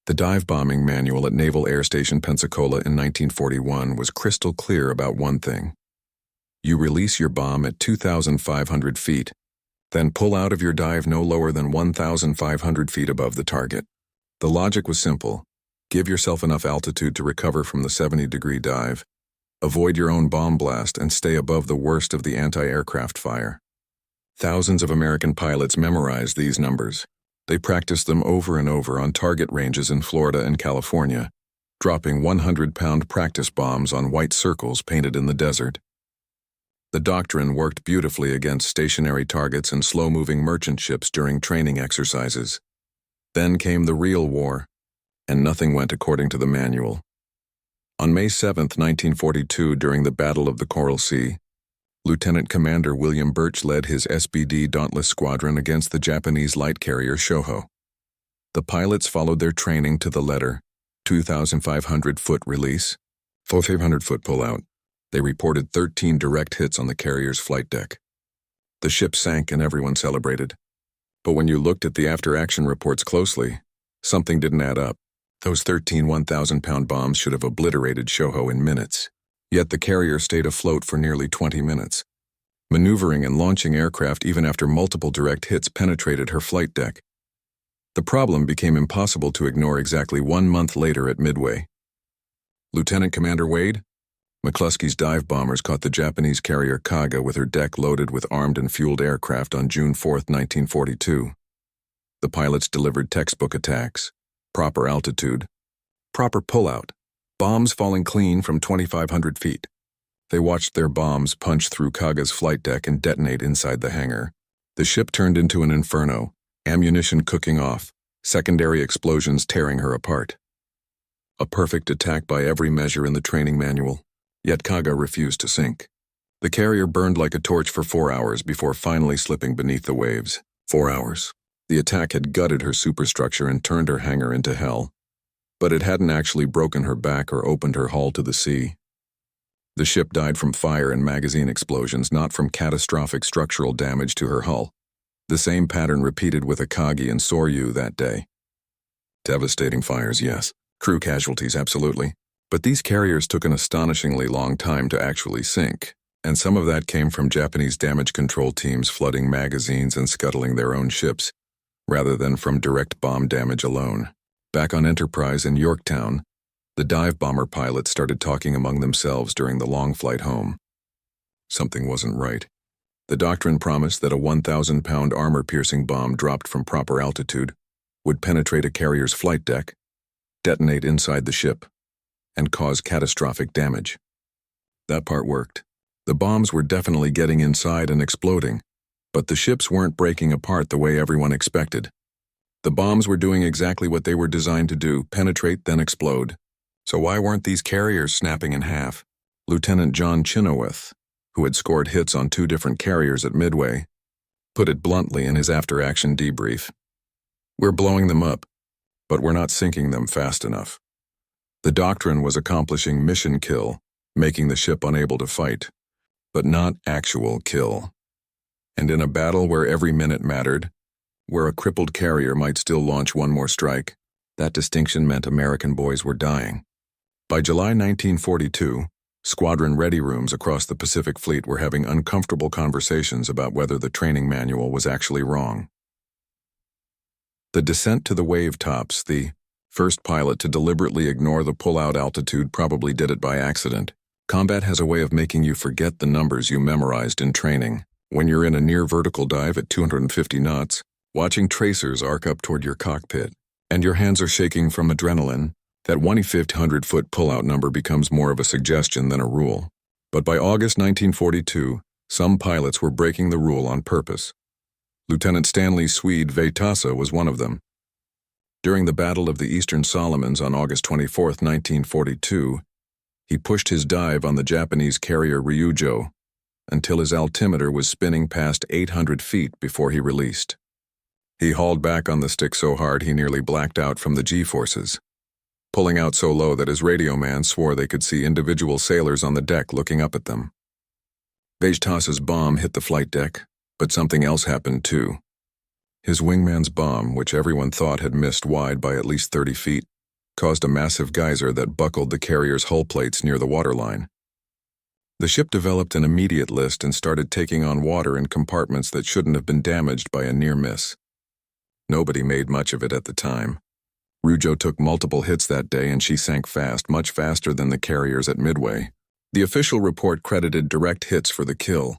The dive bombing manual at Naval Air Station Pensacola in 1941 was crystal clear about one thing. You release your bomb at 2,500 feet, then pull out of your dive no lower than 1,500 feet above the target. The logic was simple. Give yourself enough altitude to recover from the 70-degree dive, avoid your own bomb blast, and stay above the worst of the anti-aircraft fire. Thousands of American pilots memorized these numbers. They practiced them over and over on target ranges in Florida and California, dropping 100-pound practice bombs on white circles painted in the desert. The doctrine worked beautifully against stationary targets and slow-moving merchant ships during training exercises. Then came the real war, and nothing went according to the manual. On May 7, 1942, during the Battle of the Coral Sea, Lieutenant Commander William Birch led his SBD Dauntless squadron against the Japanese light carrier Shoho. The pilots followed their training to the letter, 2,500-foot release, 4,500-foot pullout. They reported 13 direct hits on the carrier's flight deck. The ship sank and everyone celebrated. But when you looked at the after-action reports closely, something didn't add up. Those 13 1,000-pound bombs should have obliterated Shoho in minutes. Yet the carrier stayed afloat for nearly 20 minutes. Maneuvering and launching aircraft even after multiple direct hits penetrated her flight deck. The problem became impossible to ignore exactly 1 month later at Midway. Lieutenant Commander Wade? McCluskey's dive bombers caught the Japanese carrier Kaga with her deck loaded with armed and fueled aircraft on June 4, 1942. The pilots delivered textbook attacks, proper altitude, proper pullout, bombs falling clean from 2,500 feet. They watched their bombs punch through Kaga's flight deck and detonate inside the hangar. The ship turned into an inferno, ammunition cooking off, secondary explosions tearing her apart. A perfect attack by every measure in the training manual, yet Kaga refused to sink. The carrier burned like a torch for 4 hours before finally slipping beneath the waves. 4 hours. The attack had gutted her superstructure and turned her hangar into hell. But it hadn't actually broken her back or opened her hull to the sea. The ship died from fire and magazine explosions, not from catastrophic structural damage to her hull. The same pattern repeated with Akagi and Soryu that day. Devastating fires, yes. Crew casualties, absolutely. But these carriers took an astonishingly long time to actually sink, and some of that came from Japanese damage control teams flooding magazines and scuttling their own ships, rather than from direct bomb damage alone. Back on Enterprise in Yorktown, the dive bomber pilots started talking among themselves during the long flight home. Something wasn't right. The doctrine promised that a 1,000-pound armor-piercing bomb dropped from proper altitude would penetrate a carrier's flight deck, detonate inside the ship, and cause catastrophic damage. That part worked. The bombs were definitely getting inside and exploding, but the ships weren't breaking apart the way everyone expected. The bombs were doing exactly what they were designed to do, penetrate, then explode. So why weren't these carriers snapping in half? Lieutenant John Chenoweth, who had scored hits on 2 different carriers at Midway, put it bluntly in his after-action debrief. We're blowing them up, but we're not sinking them fast enough. The doctrine was accomplishing mission kill, making the ship unable to fight, but not actual kill. And in a battle where every minute mattered, where a crippled carrier might still launch one more strike, that distinction meant American boys were dying. By July 1942, squadron ready rooms across the Pacific Fleet were having uncomfortable conversations about whether the training manual was actually wrong. The descent to the wave tops, the first pilot to deliberately ignore the pull-out altitude probably did it by accident. Combat has a way of making you forget the numbers you memorized in training. When you're in a near-vertical dive at 250 knots, watching tracers arc up toward your cockpit, and your hands are shaking from adrenaline, that 1,500-foot pull-out number becomes more of a suggestion than a rule. But by August 1942, some pilots were breaking the rule on purpose. Lieutenant Stanley Swede Veitasa was one of them. During the Battle of the Eastern Solomons on August 24, 1942, he pushed his dive on the Japanese carrier Ryujo until his altimeter was spinning past 800 feet before he released. He hauled back on the stick so hard he nearly blacked out from the G-forces, pulling out so low that his radio man swore they could see individual sailors on the deck looking up at them. Veitasa's bomb hit the flight deck, but something else happened too. His wingman's bomb, which everyone thought had missed wide by at least 30 feet, caused a massive geyser that buckled the carrier's hull plates near the waterline. The ship developed an immediate list and started taking on water in compartments that shouldn't have been damaged by a near miss. Nobody made much of it at the time. Rujo took multiple hits that day and she sank fast, much faster than the carriers at Midway. The official report credited direct hits for the kill,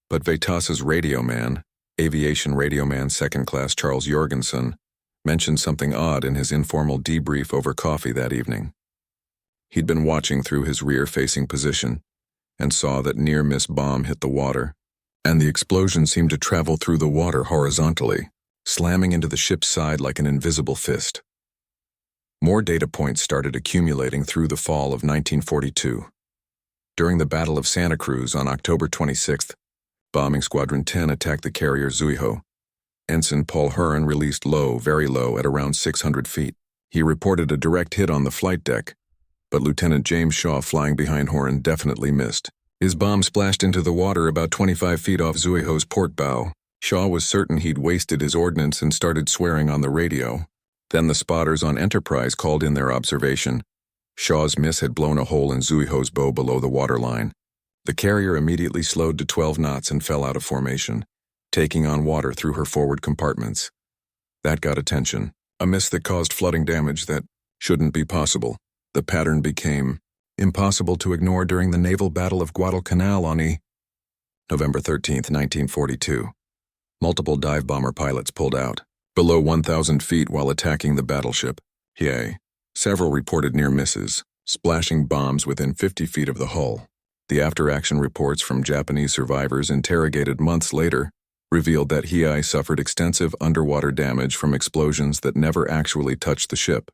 but Vetas's radio man, Aviation Radio Man Second Class Charles Jorgensen, mentioned something odd in his informal debrief over coffee that evening. He'd been watching through his rear-facing position and saw that near-miss bomb hit the water, and the explosion seemed to travel through the water horizontally, slamming into the ship's side like an invisible fist. More data points started accumulating through the fall of 1942. During the Battle of Santa Cruz on October 26th, Bombing Squadron 10 attacked the carrier Zuiho. Ensign Paul Huron released low, very low, at around 600 feet. He reported a direct hit on the flight deck, but Lieutenant James Shaw flying behind Huron definitely missed. His bomb splashed into the water about 25 feet off Zuiho's port bow. Shaw was certain he'd wasted his ordnance and started swearing on the radio. Then the spotters on Enterprise called in their observation. Shaw's miss had blown a hole in Zuiho's bow below the waterline. The carrier immediately slowed to 12 knots and fell out of formation, taking on water through her forward compartments. That got attention, a miss that caused flooding damage that shouldn't be possible. The pattern became impossible to ignore during the naval battle of Guadalcanal on November 13, 1942. Multiple dive bomber pilots pulled out, below 1,000 feet while attacking the battleship. Several reported near misses, splashing bombs within 50 feet of the hull. The after-action reports from Japanese survivors interrogated months later revealed that Hiei suffered extensive underwater damage from explosions that never actually touched the ship.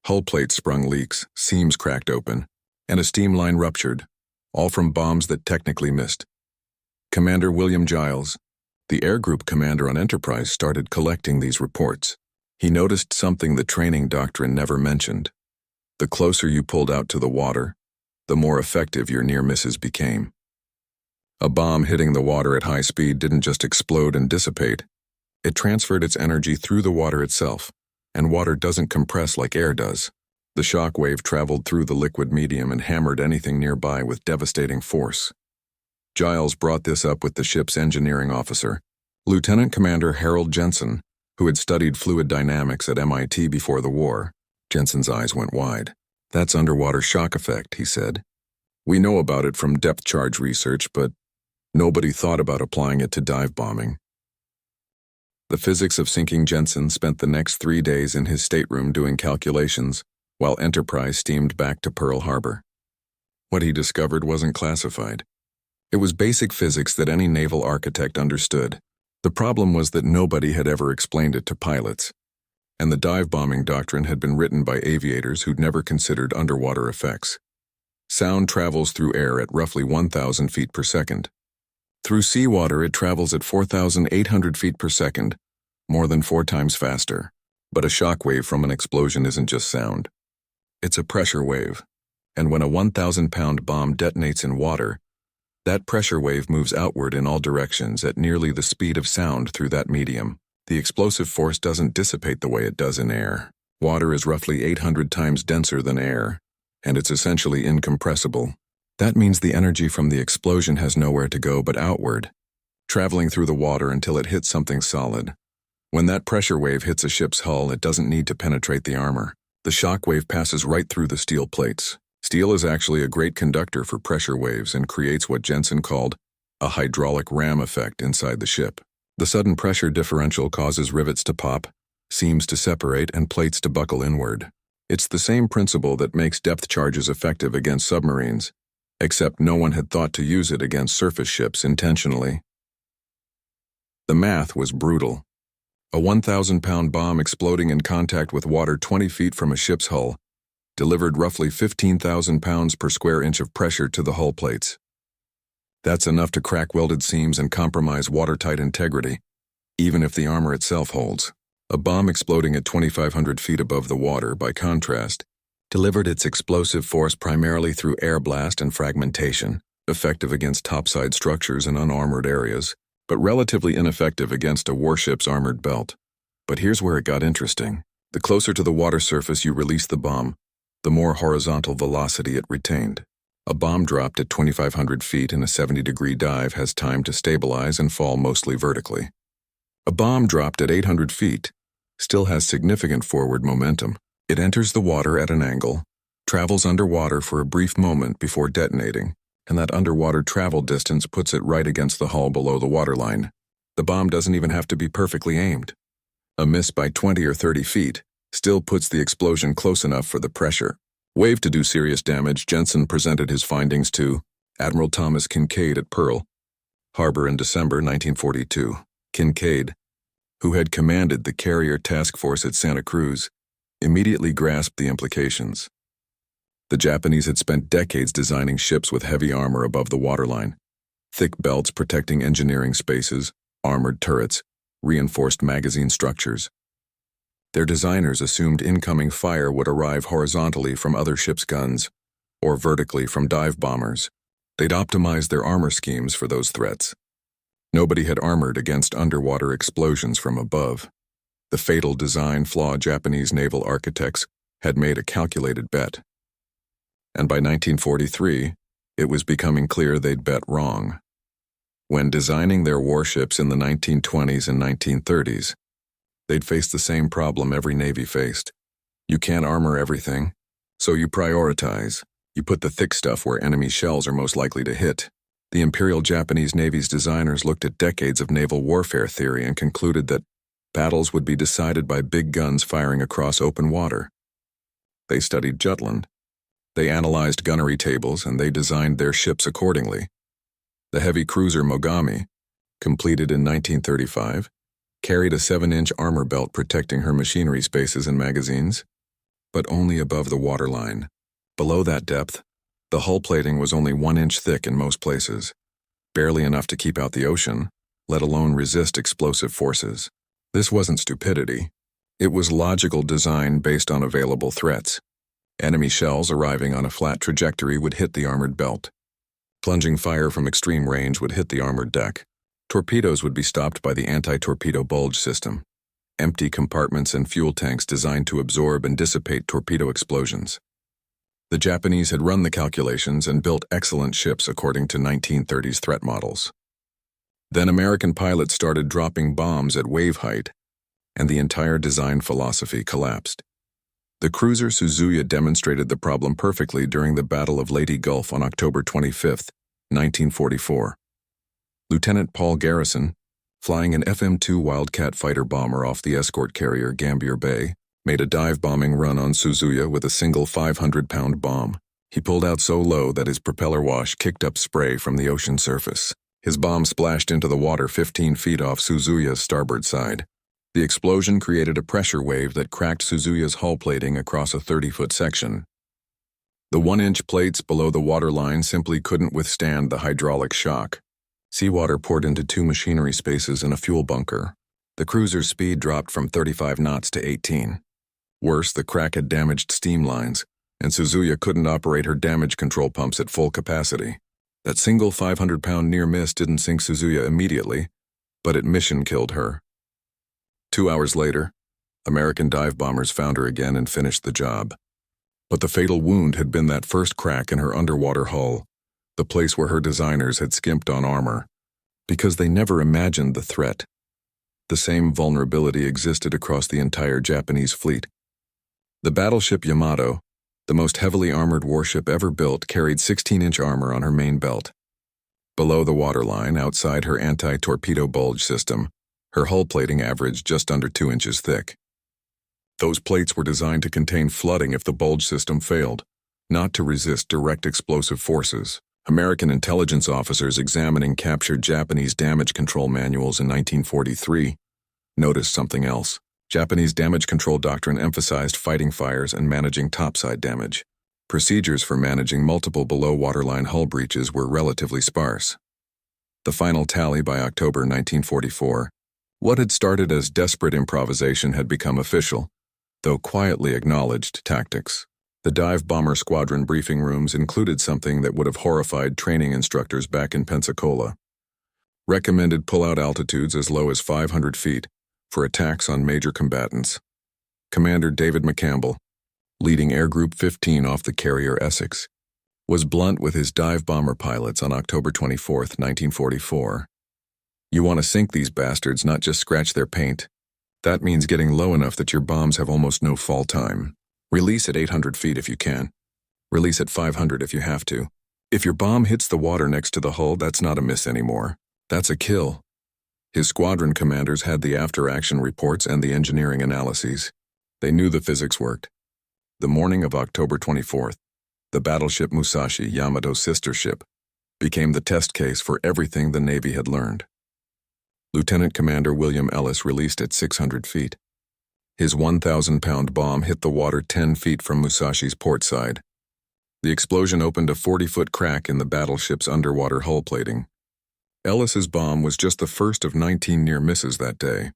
Hull plates sprung leaks, seams cracked open, and a steam line ruptured, all from bombs that technically missed. Commander William Giles, the air group commander on Enterprise, started collecting these reports. He noticed something the training doctrine never mentioned. The closer you pulled out to the water, the more effective your near misses became. A bomb hitting the water at high speed didn't just explode and dissipate. It transferred its energy through the water itself, and water doesn't compress like air does. The shock wave traveled through the liquid medium and hammered anything nearby with devastating force. Giles brought this up with the ship's engineering officer, Lieutenant Commander Harold Jensen, who had studied fluid dynamics at MIT before the war. Jensen's eyes went wide. "That's underwater shock effect," he said. "We know about it from depth charge research, but nobody thought about applying it to dive bombing." The physics of sinking Jensen spent the next 3 days in his stateroom doing calculations, while Enterprise steamed back to Pearl Harbor. What he discovered wasn't classified. It was basic physics that any naval architect understood. The problem was that nobody had ever explained it to pilots, and the dive bombing doctrine had been written by aviators who'd never considered underwater effects. Sound travels through air at roughly 1,000 feet per second. Through seawater, it travels at 4,800 feet per second, more than 4 times faster. But a shock wave from an explosion isn't just sound. It's a pressure wave, and when a 1,000-pound bomb detonates in water, that pressure wave moves outward in all directions at nearly the speed of sound through that medium. The explosive force doesn't dissipate the way it does in air. Water is roughly 800 times denser than air, and it's essentially incompressible. That means the energy from the explosion has nowhere to go but outward, traveling through the water until it hits something solid. When that pressure wave hits a ship's hull, it doesn't need to penetrate the armor. The shock wave passes right through the steel plates. Steel is actually a great conductor for pressure waves and creates what Jensen called a hydraulic ram effect inside the ship. The sudden pressure differential causes rivets to pop, seams to separate, and plates to buckle inward. It's the same principle that makes depth charges effective against submarines, except no one had thought to use it against surface ships intentionally. The math was brutal. A 1,000-pound bomb exploding in contact with water 20 feet from a ship's hull delivered roughly 15,000 pounds per square inch of pressure to the hull plates. That's enough to crack welded seams and compromise watertight integrity, even if the armor itself holds. A bomb exploding at 2,500 feet above the water, by contrast, delivered its explosive force primarily through air blast and fragmentation, effective against topside structures and unarmored areas, but relatively ineffective against a warship's armored belt. But here's where it got interesting. The closer to the water surface you release the bomb, the more horizontal velocity it retained. A bomb dropped at 2,500 feet in a 70-degree dive has time to stabilize and fall mostly vertically. A bomb dropped at 800 feet still has significant forward momentum. It enters the water at an angle, travels underwater for a brief moment before detonating, and that underwater travel distance puts it right against the hull below the waterline. The bomb doesn't even have to be perfectly aimed. A miss by 20 or 30 feet still puts the explosion close enough for the pressure wave to do serious damage. Jensen presented his findings to Admiral Thomas Kincaid at Pearl Harbor in December 1942. Kincaid, who had commanded the carrier task force at Santa Cruz, immediately grasped the implications. The Japanese had spent decades designing ships with heavy armor above the waterline, thick belts protecting engineering spaces, armored turrets, reinforced magazine structures. Their designers assumed incoming fire would arrive horizontally from other ships' guns, or vertically from dive bombers. They'd optimized their armor schemes for those threats. Nobody had armored against underwater explosions from above. The fatal design flaw Japanese naval architects had made a calculated bet. And by 1943, it was becoming clear they'd bet wrong. When designing their warships in the 1920s and 1930s, they'd faced the same problem every Navy faced. You can't armor everything, so you prioritize. You put the thick stuff where enemy shells are most likely to hit. The Imperial Japanese Navy's designers looked at decades of naval warfare theory and concluded that battles would be decided by big guns firing across open water. They studied Jutland. They analyzed gunnery tables and they designed their ships accordingly. The heavy cruiser Mogami, completed in 1935, carried a 7-inch armor belt protecting her machinery spaces and magazines, but only above the waterline. Below that depth, the hull plating was only 1 inch thick in most places, barely enough to keep out the ocean, let alone resist explosive forces. This wasn't stupidity. It was logical design based on available threats. Enemy shells arriving on a flat trajectory would hit the armored belt. Plunging fire from extreme range would hit the armored deck. Torpedoes would be stopped by the anti-torpedo bulge system, empty compartments and fuel tanks designed to absorb and dissipate torpedo explosions. The Japanese had run the calculations and built excellent ships according to 1930s threat models. Then American pilots started dropping bombs at wave height, and the entire design philosophy collapsed. The cruiser Suzuya demonstrated the problem perfectly during the Battle of Leyte Gulf on October 25, 1944. Lieutenant Paul Garrison, flying an FM-2 Wildcat fighter bomber off the escort carrier Gambier Bay, made a dive-bombing run on Suzuya with a single 500-pound bomb. He pulled out so low that his propeller wash kicked up spray from the ocean surface. His bomb splashed into the water 15 feet off Suzuya's starboard side. The explosion created a pressure wave that cracked Suzuya's hull plating across a 30-foot section. The 1-inch plates below the waterline simply couldn't withstand the hydraulic shock. Seawater poured into 2 machinery spaces and a fuel bunker. The cruiser's speed dropped from 35 knots to 18. Worse, the crack had damaged steam lines, and Suzuya couldn't operate her damage control pumps at full capacity. That single 500-pound near miss didn't sink Suzuya immediately, but it mission killed her. 2 hours later, American dive bombers found her again and finished the job. But the fatal wound had been that first crack in her underwater hull, the place where her designers had skimped on armor, because they never imagined the threat. The same vulnerability existed across the entire Japanese fleet. The battleship Yamato, the most heavily armored warship ever built, carried 16-inch armor on her main belt. Below the waterline, outside her anti-torpedo bulge system, her hull plating averaged just under 2 inches thick. Those plates were designed to contain flooding if the bulge system failed, not to resist direct explosive forces. American intelligence officers examining captured Japanese damage control manuals in 1943 noticed something else. Japanese damage control doctrine emphasized fighting fires and managing topside damage. Procedures for managing multiple below-waterline hull breaches were relatively sparse. The final tally by October 1944, what had started as desperate improvisation had become official, though quietly acknowledged tactics. The dive bomber squadron briefing rooms included something that would have horrified training instructors back in Pensacola. Recommended pull-out altitudes as low as 500 feet for attacks on major combatants. Commander David McCampbell, leading Air Group 15 off the carrier Essex, was blunt with his dive bomber pilots on October 24, 1944. You want to sink these bastards, not just scratch their paint. That means getting low enough that your bombs have almost no fall time. Release at 800 feet if you can. Release at 500 if you have to. If your bomb hits the water next to the hull, that's not a miss anymore. That's a kill. His squadron commanders had the after-action reports and the engineering analyses. They knew the physics worked. The morning of October 24th, the battleship Musashi, Yamato's sister ship, became the test case for everything the Navy had learned. Lieutenant Commander William Ellis released at 600 feet. His 1,000-pound bomb hit the water 10 feet from Musashi's port side. The explosion opened a 40-foot crack in the battleship's underwater hull plating. Ellis's bomb was just the first of 19 near misses that day,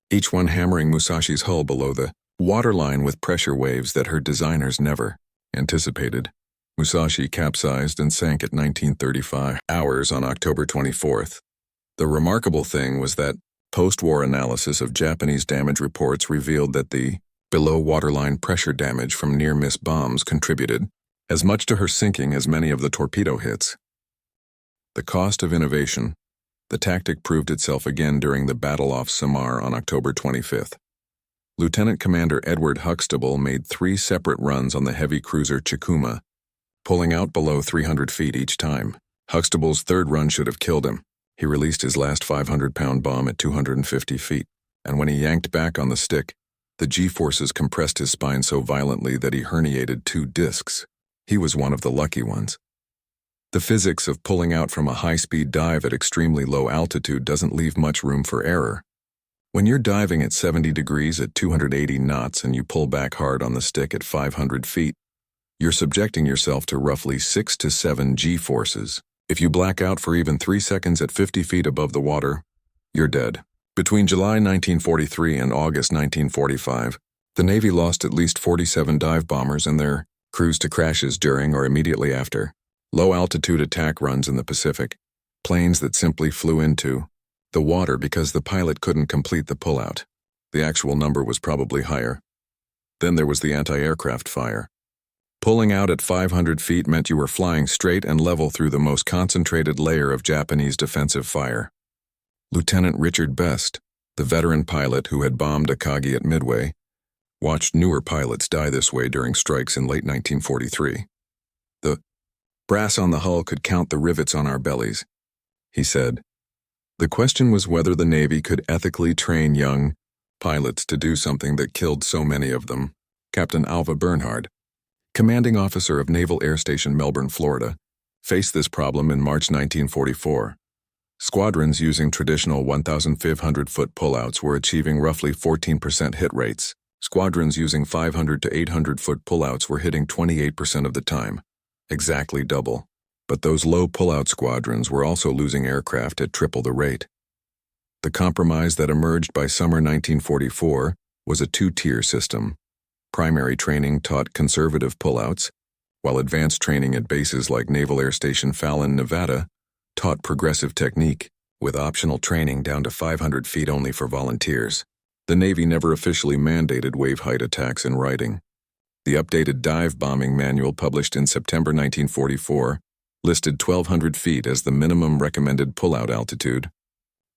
each one hammering Musashi's hull below the waterline with pressure waves that her designers never anticipated. Musashi capsized and sank at 19:35 hours on October 24th. The remarkable thing was that post-war analysis of Japanese damage reports revealed that the below-waterline pressure damage from near-miss bombs contributed as much to her sinking as many of the torpedo hits. The cost of innovation. The tactic proved itself again during the battle off Samar on October 25th. Lieutenant Commander Edward Huxtable made 3 separate runs on the heavy cruiser Chikuma, pulling out below 300 feet each time. Huxtable's third run should have killed him. He released his last 500-pound bomb at 250 feet, and when he yanked back on the stick, the G-forces compressed his spine so violently that he herniated 2 discs. He was one of the lucky ones. The physics of pulling out from a high-speed dive at extremely low altitude doesn't leave much room for error. When you're diving at 70 degrees at 280 knots and you pull back hard on the stick at 500 feet, you're subjecting yourself to roughly 6 to 7 G-forces. If you black out for even 3 seconds at 50 feet above the water, you're dead. Between July 1943 and August 1945, the Navy lost at least 47 dive bombers and their crews to crashes during or immediately after low-altitude attack runs in the Pacific, planes that simply flew into the water because the pilot couldn't complete the pullout. The actual number was probably higher. Then there was the anti-aircraft fire. Pulling out at 500 feet meant you were flying straight and level through the most concentrated layer of Japanese defensive fire. Lieutenant Richard Best, the veteran pilot who had bombed Akagi at Midway, watched newer pilots die this way during strikes in late 1943. The brass on the hull could count the rivets on our bellies, he said. The question was whether the Navy could ethically train young pilots to do something that killed so many of them. Captain Alva Bernhard, commanding officer of Naval Air Station Melbourne, Florida, faced this problem in March 1944. Squadrons using traditional 1,500-foot pullouts were achieving roughly 14% hit rates. Squadrons using 500 to 800-foot pullouts were hitting 28% of the time, exactly double. But those low pullout squadrons were also losing aircraft at triple the rate. The compromise that emerged by summer 1944 was a 2-tier system. Primary training taught conservative pullouts, while advanced training at bases like Naval Air Station Fallon, Nevada, taught progressive technique, with optional training down to 500 feet only for volunteers. The Navy never officially mandated wave height attacks in writing. The updated dive bombing manual published in September 1944 listed 1,200 feet as the minimum recommended pullout altitude,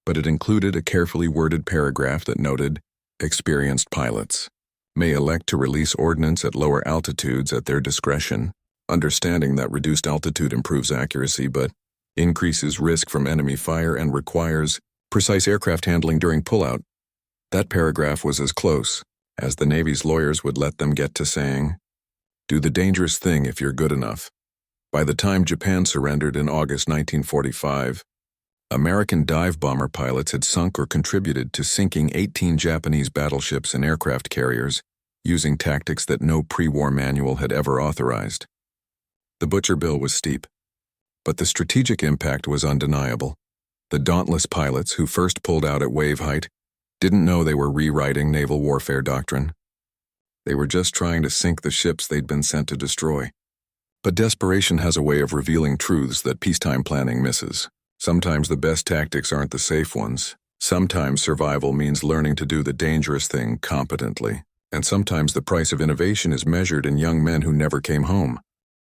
but it included a carefully worded paragraph that noted, experienced pilots may elect to release ordnance at lower altitudes at their discretion, understanding that reduced altitude improves accuracy but increases risk from enemy fire and requires precise aircraft handling during pullout. That paragraph was as close as the Navy's lawyers would let them get to saying, do the dangerous thing if you're good enough. By the time Japan surrendered in August 1945, American dive bomber pilots had sunk or contributed to sinking 18 Japanese battleships and aircraft carriers using tactics that no pre-war manual had ever authorized. The butcher bill was steep, but the strategic impact was undeniable. The Dauntless pilots who first pulled out at wave height didn't know they were rewriting naval warfare doctrine. They were just trying to sink the ships they'd been sent to destroy. But desperation has a way of revealing truths that peacetime planning misses. Sometimes the best tactics aren't the safe ones. Sometimes survival means learning to do the dangerous thing competently. And sometimes the price of innovation is measured in young men who never came home.